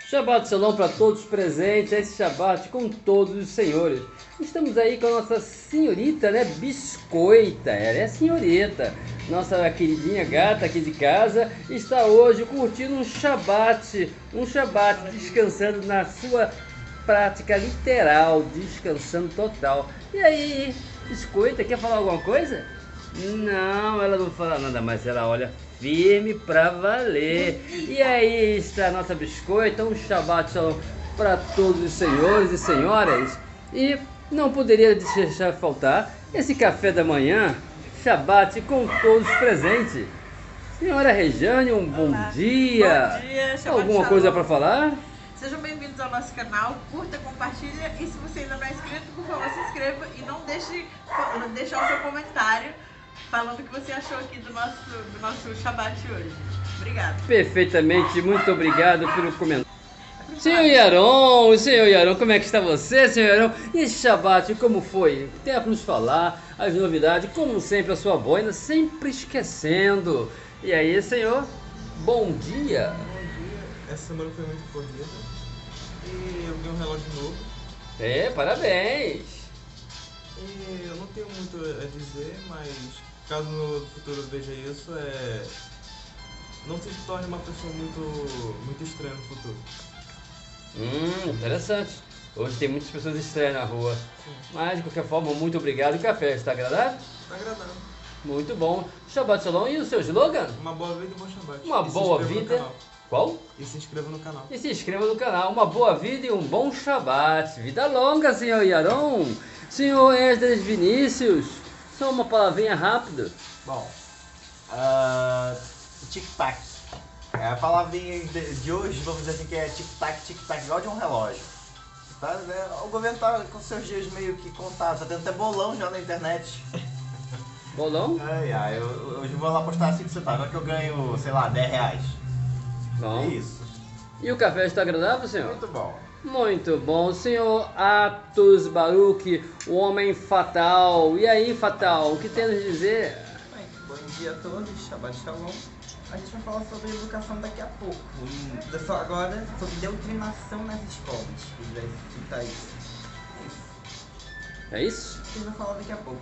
Shabbat Shalom para todos presentes, esse Shabbat com todos os senhores. Estamos aí com a nossa senhorita, né, Biscoita, ela é senhorita. Nossa queridinha gata aqui de casa está hoje curtindo um Shabbat descansando na sua prática literal, descansando total. E aí, Biscoita, quer falar alguma coisa? Não, ela não fala nada, mas ela olha firme pra valer. E aí está a nossa Biscoita, um Shabbat Shalom para todos os senhores e senhoras. E não poderia deixar faltar esse café da manhã, Shabbat com todos presentes. Senhora Rejane, um bom dia. Bom dia, Shabbat Alguma Shalom. coisa para falar? Sejam bem-vindos ao nosso canal, curta, compartilha e se você ainda não é inscrito, por favor, se inscreva e não deixe deixar o seu comentário falando o que você achou aqui do nosso Shabbat hoje. Obrigada. Perfeitamente, muito obrigado pelo comentário. Senhor Yaron, como é que está você, senhor Yaron? E esse Shabbat, como foi? Tem para nos falar as novidades, como sempre, a sua boina, sempre esquecendo. E aí, senhor, bom dia. Bom dia. Essa semana foi muito corrida e eu ganhei um relógio novo. Parabéns. E eu não tenho muito a dizer, mas caso no futuro eu veja isso, não se torne uma pessoa muito estranha no futuro. Interessante. Hoje tem muitas pessoas estranhas na rua. Sim. Mas, de qualquer forma, muito obrigado. O café está agradável? Tá agradável. Muito bom. Shabbat Shalom. E o seu slogan? Uma boa vida e um bom Shabbat. Uma E se boa inscreva no vida. canal. Qual? E se inscreva no canal. E se inscreva no canal. Uma boa vida e um bom Shabbat. Vida longa, senhor Yaron. Senhor Esdras Vinícius. Só uma palavrinha rápida. Bom, tic-tac. A palavrinha de hoje, vamos dizer assim, que é tic-tac, tic-tac, igual de um relógio. Tá, né? O governo tá com seus dias meio que contados, tá tendo até bolão já na internet. Bolão? Eu hoje vou lá postar 5 centavos, agora que eu ganho, sei lá, 10 reais. Bom. É isso. E o café está agradável, senhor? Muito bom. Muito bom, senhor Atos Baruch, o homem fatal. E aí, fatal, o que tem a nos dizer? Bem, bom dia a todos, Shabbat Shalom. A gente vai falar sobre educação daqui a pouco. Só agora sobre doutrinação nas escolas. A gente vai citar isso. É isso? A gente vai falar daqui a pouco.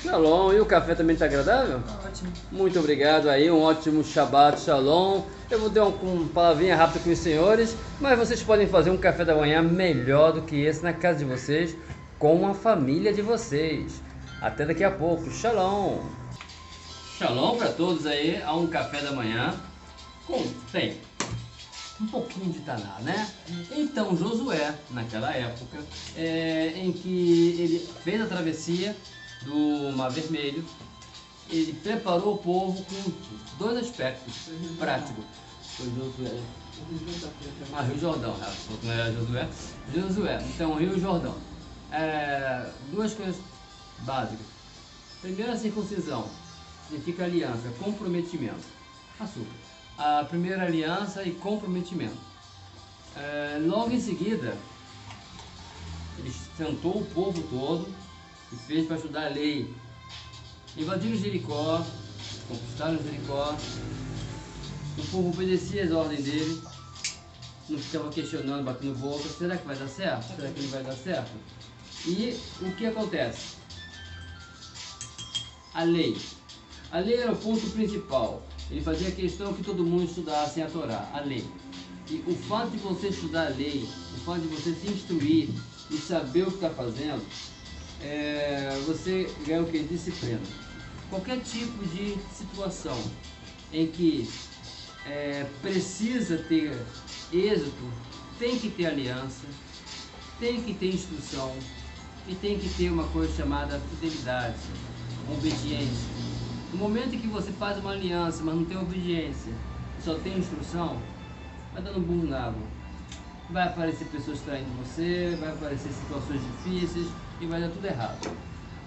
Shalom, e o café também está agradável? Tá ótimo. Muito obrigado aí, um ótimo Shabbat Shalom. Eu vou dar uma palavrinha rápida com os senhores, mas vocês podem fazer um café da manhã melhor do que esse na casa de vocês, com a família de vocês. Até daqui a pouco, Shalom. Shalom para todos aí, a um café da manhã. Tem um pouquinho de Taná, né? Então Josué, naquela época, em que ele fez a travessia do Mar Vermelho, ele preparou o povo com dois aspectos práticos. Foi Josué. Rio Jordão, não era Josué. Josué, então Rio Jordão. Duas coisas básicas. Primeiro, a circuncisão significa aliança, comprometimento. Açúcar. A primeira aliança e comprometimento. Logo em seguida, ele sentou o povo todo e fez para estudar a lei. Invadiram Jericó, conquistaram Jericó. O povo obedecia às ordens dele, não ficava questionando, batendo boca. Será que vai dar certo? Será que não vai dar certo? E o que acontece? A lei. A lei era o ponto principal. Ele fazia questão que todo mundo estudasse a Torá, a lei. E o fato de você estudar a lei, o fato de você se instruir e saber o que está fazendo, você ganha o que? Disciplina. Qualquer tipo de situação em que precisa ter êxito, tem que ter aliança, tem que ter instrução e tem que ter uma coisa chamada fidelidade, obediência. No momento em que você faz uma aliança, mas não tem obediência, só tem instrução, vai dando burro na água. Vai aparecer pessoas traindo você, vai aparecer situações difíceis e vai dar tudo errado.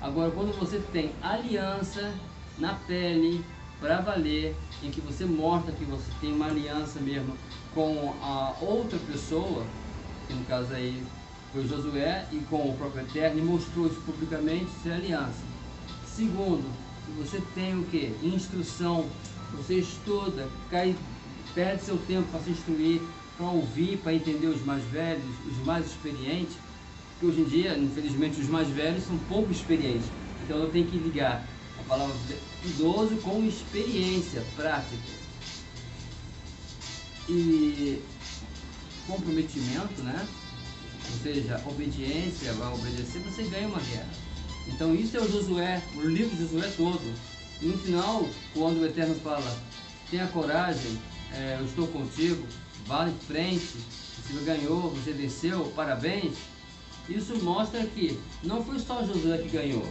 Agora, quando você tem aliança na pele, para valer, em que você mostra que você tem uma aliança mesmo com a outra pessoa, que no caso aí foi Josué, e com o próprio Eterno, e mostrou isso publicamente, isso é aliança. Segundo, você tem o que? Instrução, você estuda, perde seu tempo para se instruir, para ouvir, para entender os mais velhos, os mais experientes, porque hoje em dia, infelizmente, os mais velhos são pouco experientes. Então eu tenho que ligar a palavra idoso com experiência, prática. E comprometimento, né? Ou seja, obediência, vai obedecer, você ganha uma guerra. Então isso é o Josué, o livro de Josué todo. E no final, quando o Eterno fala, tenha coragem, eu estou contigo, vá em frente, você ganhou, você venceu, parabéns. Isso mostra que não foi só Josué que ganhou.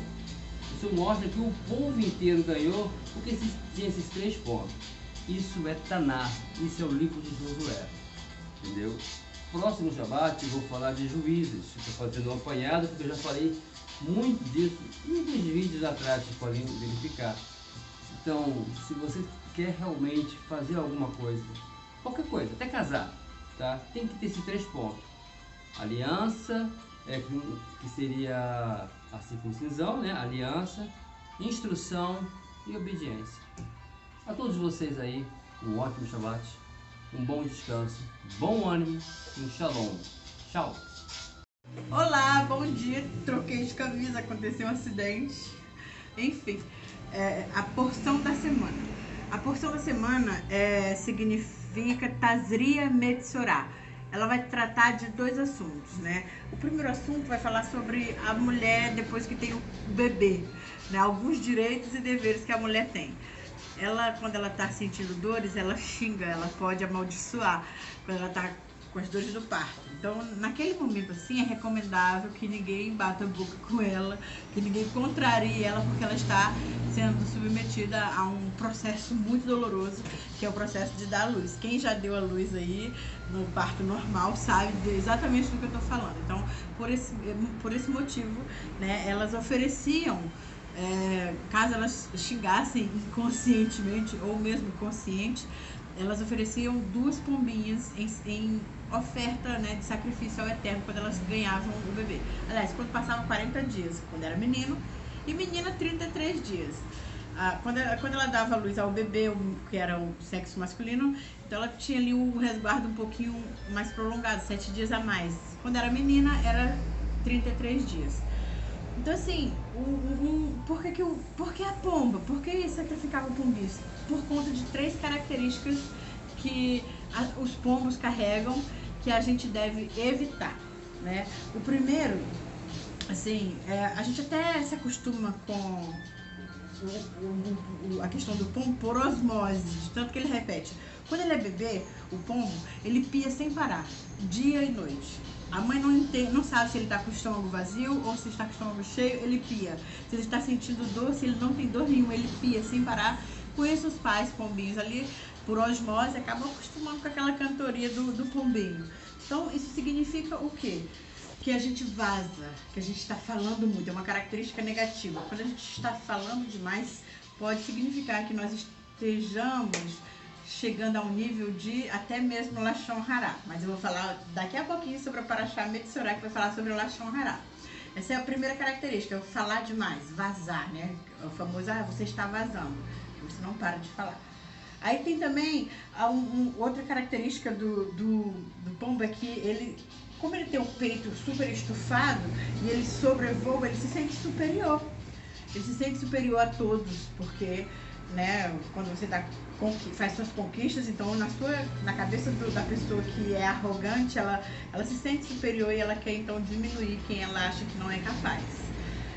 Isso mostra que o povo inteiro ganhou, porque tinha esses 3 pontos. Isso é Taná, isso é o livro de Josué, entendeu? Próximo Shabat eu vou falar de juízes. Estou fazendo um apanhado, porque eu já falei muito disso muitos vídeos atrás, vocês podem verificar. Então, se você quer realmente fazer alguma coisa, qualquer coisa, até casar, tá? Tem que ter esses 3 pontos. Aliança, que seria a circuncisão, né? Aliança, instrução e obediência. A todos vocês aí, um ótimo Shabat, um bom descanso, bom ânimo e um shalom. Tchau! Olá, bom dia. Troquei de camisa, aconteceu um acidente. Enfim, a porção da semana. A porção da semana significa Tazria Metzorah. Ela vai tratar de 2 assuntos, né? O primeiro assunto vai falar sobre a mulher depois que tem o bebê, né? Alguns direitos e deveres que a mulher tem. Ela, quando ela está sentindo dores, ela xinga, ela pode amaldiçoar quando ela está com as dores do parto. Então, naquele momento assim, é recomendável que ninguém bata a boca com ela, que ninguém contrarie ela, porque ela está sendo submetida a um processo muito doloroso, que é o processo de dar a luz. Quem já deu a luz aí no parto normal sabe exatamente do que eu estou falando. Então, por esse motivo, né, elas ofereciam, caso elas xingassem inconscientemente ou mesmo consciente, elas ofereciam 2 pombinhas em oferta, né, de sacrifício ao Eterno quando elas ganhavam o bebê. Aliás, quando passavam 40 dias, quando era menino, e menina 33 dias. Quando ela dava a luz ao bebê, que era o sexo masculino, então ela tinha ali um resguardo um pouquinho mais prolongado, 7 dias a mais. Quando era menina, era 33 dias. Então assim, por que a pomba? Por que sacrificava o pombis? Por conta de 3 características que os pombos carregam, que a gente deve evitar, né? O primeiro, assim, a gente até se acostuma com a questão do pombo por osmose, de tanto que ele repete. Quando ele é bebê, o pombo, ele pia sem parar, dia e noite. A mãe não sabe se ele está com o estômago vazio ou se está com o estômago cheio, ele pia. Se ele está sentindo dor, se ele não tem dor nenhuma, ele pia sem parar. Com isso, os pais pombinhos ali, por osmose, acabam acostumando com aquela cantoria do pombinho. Então, isso significa o quê? Que a gente vaza, que a gente está falando muito, é uma característica negativa. Quando a gente está falando demais, pode significar que nós estejamos chegando a um nível de até mesmo Lashon Hará. Mas eu vou falar daqui a pouquinho sobre a Parashá Metzorah, que vai falar sobre o Lashon Hará. Essa é a primeira característica, falar demais, vazar, né? O famoso, você está vazando, você não para de falar. Aí tem também outra característica do pombo, é que ele, como ele tem o peito super estufado e ele sobrevoa, ele se sente superior. Ele se sente superior a todos, porque, né, quando você faz suas conquistas, então na cabeça da pessoa que é arrogante, ela se sente superior e ela quer então diminuir quem ela acha que não é capaz.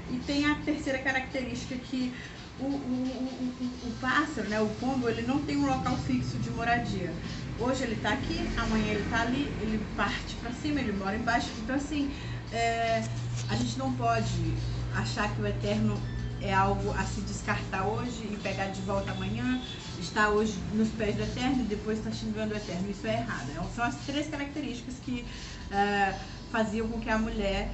E tem a terceira característica, que o pássaro, né, o pombo, ele não tem um local fixo de moradia. Hoje ele está aqui, amanhã ele está ali, ele parte para cima, ele mora embaixo. Então assim, a gente não pode achar que o Eterno é algo a se descartar hoje e pegar de volta amanhã, está hoje nos pés do Eterno e depois está xingando o Eterno. Isso é errado. Então, são as 3 características que faziam com que a mulher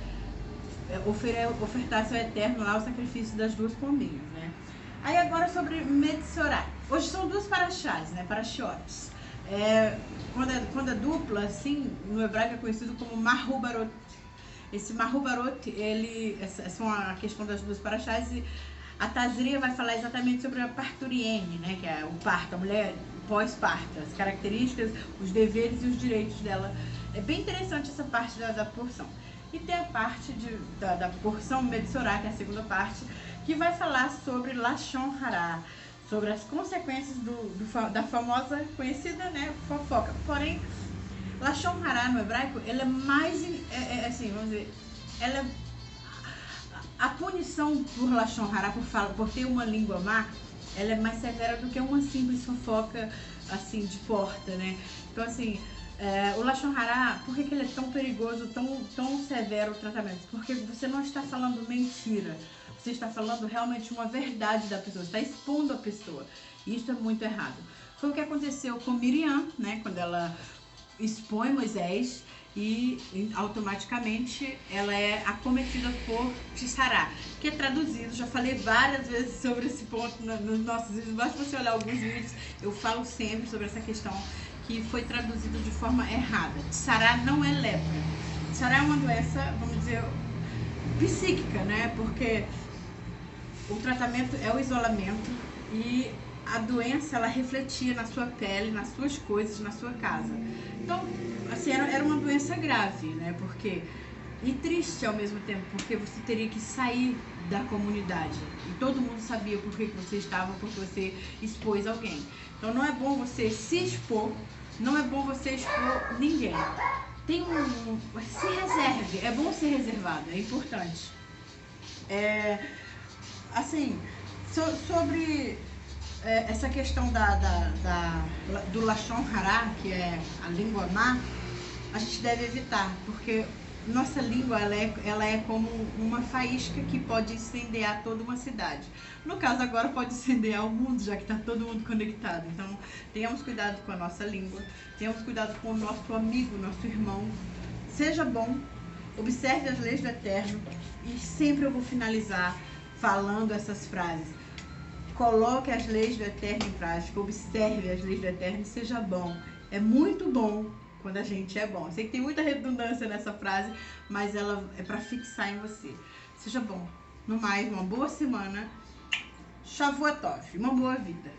ofertasse ao Eterno lá o sacrifício das 2 pombinhas, né? Aí agora sobre Metzorah. Hoje são 2 parashás, né? Parashiotes. Quando é dupla, assim, no hebraico é conhecido como Mahubarot. Esse Mahubarot, essa é a questão das 2 parashás, e a Tazria vai falar exatamente sobre a parturiene, né? Que é o parto, a mulher pós-parto, as características, os deveres e os direitos dela. É bem interessante essa parte da porção. E tem a parte da porção Metsorá, que é a segunda parte, que vai falar sobre Lashon Hara, sobre as consequências da famosa, conhecida, né, fofoca. Porém, Lashon Hara no hebraico, ela é mais, assim, vamos dizer, ela é, a punição por Lashon Hara, por ter uma língua má, ela é mais severa do que uma simples fofoca, assim, de porta, né? Então, assim, o Lashon Hara, por que ele é tão perigoso, tão severo o tratamento? Porque você não está falando mentira, você está falando realmente uma verdade da pessoa, está expondo a pessoa. E isso é muito errado. Foi o que aconteceu com Miriam, né? Quando ela expõe Moisés e automaticamente ela é acometida por Tissará, que é traduzido, já falei várias vezes sobre esse ponto nos nossos vídeos, basta você olhar alguns vídeos, eu falo sempre sobre essa questão, que foi traduzido de forma errada. Tissará não é lepra. Tissará é uma doença, vamos dizer, psíquica, né? Porque o tratamento é o isolamento e a doença, ela refletia na sua pele, nas suas coisas, na sua casa. Então, assim, era uma doença grave, né? Porque, e triste ao mesmo tempo, porque você teria que sair da comunidade. E todo mundo sabia por que você estava, porque você expôs alguém. Então, não é bom você se expor, não é bom você expor ninguém. Se reserve, é bom ser reservado, é importante. Assim, sobre essa questão do Lashon Hara, que é a língua má, a gente deve evitar, porque nossa língua ela é como uma faísca que pode incendiar toda uma cidade. No caso agora pode incendiar o mundo, já que está todo mundo conectado. Então tenhamos cuidado com a nossa língua, tenhamos cuidado com o nosso amigo, nosso irmão. Seja bom, observe as leis do Eterno, e sempre eu vou finalizar falando essas frases. Coloque as leis do Eterno em prática, observe as leis do Eterno e seja bom. É muito bom quando a gente é bom. Eu sei que tem muita redundância nessa frase, mas ela é para fixar em você. Seja bom. No mais, uma boa semana. Shavua Tov, uma boa vida.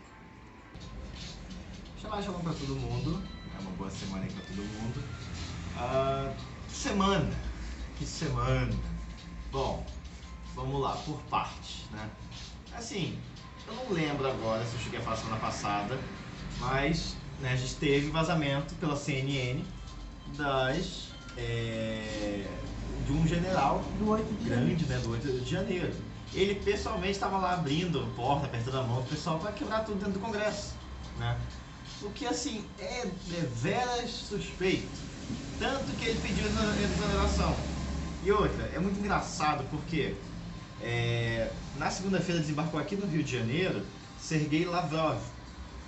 Shabbat Shalom pra todo mundo. É uma boa semana aí pra todo mundo. Que semana. Bom, vamos lá, por partes, né? Assim, eu não lembro agora se eu cheguei a falar semana passada, mas né, a gente teve vazamento pela CNN de um general do 8 de grande, né, do 8 de janeiro. Ele pessoalmente estava lá abrindo porta, apertando a mão do pessoal para quebrar tudo dentro do Congresso, né? O que assim é deveras suspeito, tanto que ele pediu exoneração. E outra, é muito engraçado porque na segunda-feira desembarcou aqui no Rio de Janeiro Sergei Lavrov.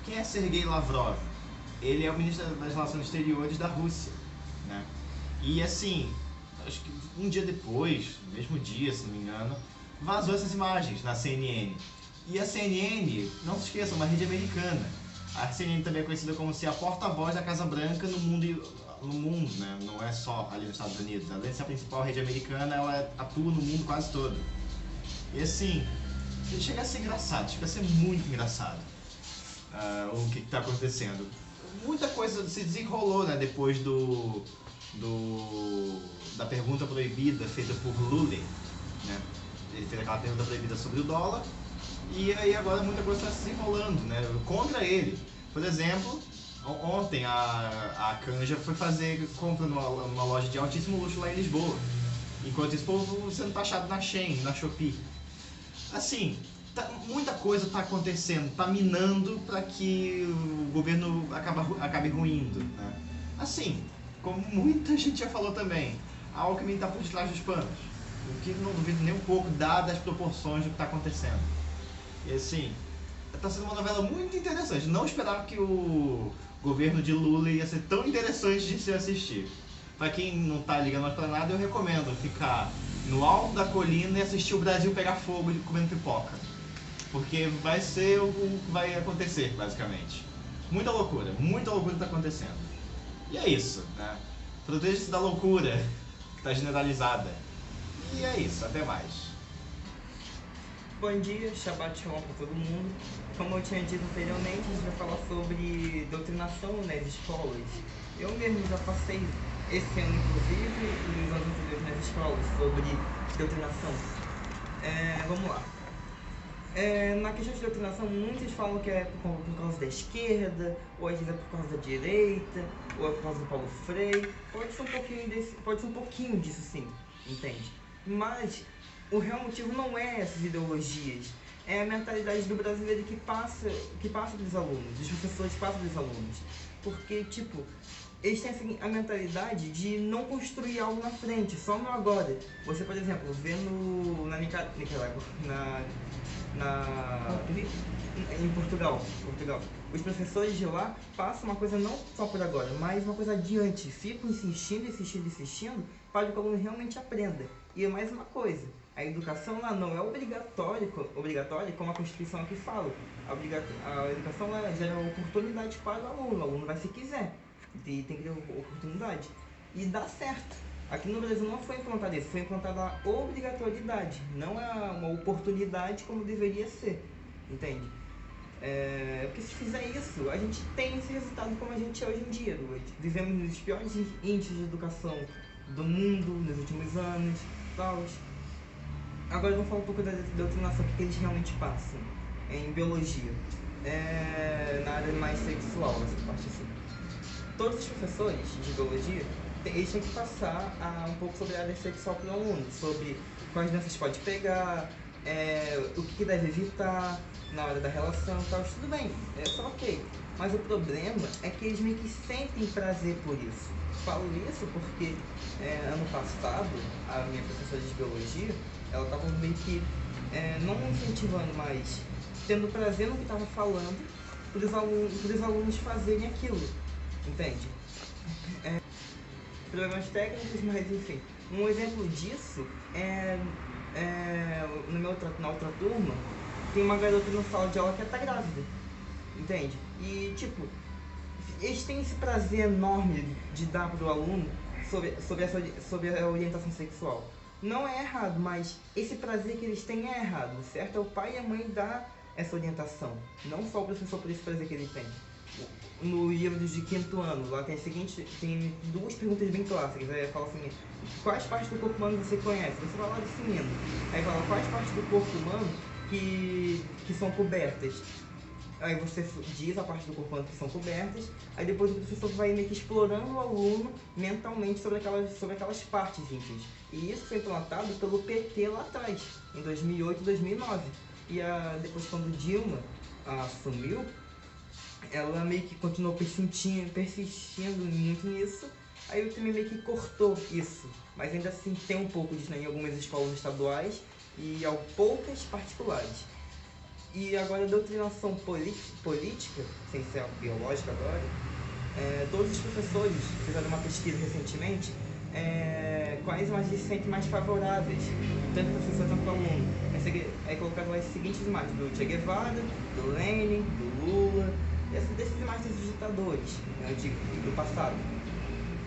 Quem é Sergei Lavrov? Ele é o ministro das Relações Exteriores da Rússia, né? E assim, acho que um dia depois, no mesmo dia, se não me engano, vazou essas imagens na CNN. E a CNN, não se esqueçam, uma rede americana. A CNN também é conhecida como se a porta-voz da Casa Branca no mundo, né? Não é só ali nos Estados Unidos. Além de ser a principal rede americana, ela atua no mundo quase todo. E assim, chega a ser engraçado, chega a ser muito engraçado o que está acontecendo. Muita coisa se desenrolou, né, depois da pergunta proibida feita por Lula, né? Ele fez aquela pergunta proibida sobre o dólar, e aí agora muita coisa está se desenrolando, né, contra ele. Por exemplo, ontem a Canja foi fazer compra numa loja de altíssimo luxo lá em Lisboa. Enquanto isso, o povo sendo taxado na Shein, na Shopee. Assim, muita coisa está acontecendo, está minando para que o governo acabe ruindo, né? Assim, como muita gente já falou também, a Alckmin está por detrás dos panos, o que não duvido nem um pouco, dadas as proporções do que está acontecendo. E assim, está sendo uma novela muito interessante. Não esperava que o governo de Lula ia ser tão interessante de se assistir. Para quem não está ligando mais para nada, eu recomendo ficar no alto da colina e assistir o Brasil pegar fogo comendo pipoca. Porque vai ser o que vai acontecer, basicamente. Muita loucura está acontecendo. E é isso, né? Proteja-se da loucura que está generalizada. E é isso, até mais. Bom dia, Shabbat Shalom para todo mundo. Como eu tinha dito anteriormente, a gente vai falar sobre doutrinação nas escolas. Eu mesmo já passei esse ano, inclusive, e nos anos anteriores nas escolas, sobre doutrinação. Vamos lá. Na questão de doutrinação, muitos falam que é por causa da esquerda, ou às vezes é por causa da direita, ou é por causa do Paulo Freire. Pode ser um pouquinho disso sim, entende? Mas o real motivo não é essas ideologias, é a mentalidade do brasileiro que passa dos alunos, os professores passam dos alunos. Porque, tipo, eles têm a mentalidade de não construir algo na frente, só no agora. Você, por exemplo, vê na Nicarágua, em Portugal, os professores de lá passam uma coisa não só por agora, mas uma coisa adiante, ficam insistindo para que o aluno realmente aprenda. E é mais uma coisa, a educação lá não é obrigatória como a Constituição aqui fala. A educação lá gera oportunidade para o aluno vai se quiser, e tem que ter oportunidade. E dá certo. Aqui no Brasil não foi implantado isso, foi implantada a obrigatoriedade, não é uma oportunidade como deveria ser, entende? Porque se fizer isso, a gente tem esse resultado como a gente é hoje em dia. Vivemos nos piores índices de educação do mundo nos últimos anos, tal. Agora vamos falar um pouco da doutrinação que eles realmente passam em biologia, na área mais sexual, essa parte assim. Todos os professores de biologia eles têm que passar um pouco sobre a área sexual para o aluno, sobre quais doenças pode pegar, o que deve evitar na hora da relação e tal. Tudo bem, só ok. Mas o problema é que eles meio que sentem prazer por isso. Falo isso porque ano passado a minha professora de biologia, ela estava meio que não incentivando, mas tendo prazer no que estava falando para os alunos fazerem aquilo, entende? Problemas técnicos, mas enfim. Um exemplo disso na outra turma, tem uma garota na sala de aula que tá grávida, entende? E tipo, eles têm esse prazer enorme de dar para o aluno sobre a orientação sexual. Não é errado, mas esse prazer que eles têm é errado, certo? É o pai e a mãe dar essa orientação, não só o professor por esse prazer que ele tem. No livro de 5º ano, lá tem duas perguntas bem clássicas. Aí fala assim, quais partes do corpo humano você conhece? Você vai lá definindo. Aí fala, quais partes do corpo humano que são cobertas? Aí você diz a parte do corpo humano que são cobertas. Aí depois o professor vai meio que explorando o aluno mentalmente sobre aquelas partes íntimas. E isso foi implantado pelo PT lá atrás, em 2008 e 2009. E depois, quando Dilma assumiu, ela meio que continuou persistindo muito nisso. Aí eu também meio que cortou isso, mas ainda assim tem um pouco disso, né, em algumas escolas estaduais e poucas particulares. E agora a doutrinação política, sem ser biológica agora, todos os professores fizeram uma pesquisa recentemente, quais imagens se sentem mais favoráveis, tanto para o professor quanto para o aluno. Aí colocaram as seguintes imagens, do Che Guevara, do Lenin, do Lula, desses imagens dos ditadores, do passado.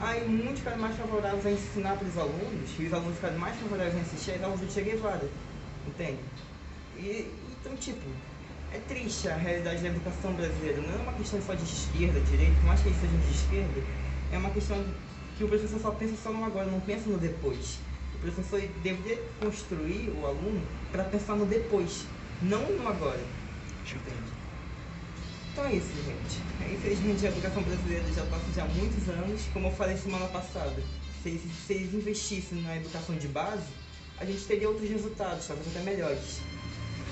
Aí muitos ficaram mais favoráveis a ensinar para os alunos, e os alunos ficaram mais favoráveis a assistir às aulas do Che Guevara, entende? Então, tipo, é triste a realidade da educação brasileira. Não é uma questão só de esquerda, direita, por mais que eles sejam de esquerda, é uma questão que o professor só pensa só no agora, não pensa no depois. O professor deveria construir o aluno para pensar no depois, não no agora, entende? Então é isso, gente. Infelizmente a educação brasileira já passa há muitos anos. Como eu falei semana passada, se eles investissem na educação de base, a gente teria outros resultados, talvez até melhores.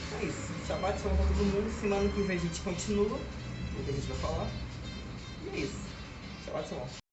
Então é isso. Shabbat Shalom pra todo mundo. Semana que vem a gente continua o que a gente vai falar. E é isso. Shabbat Shalom.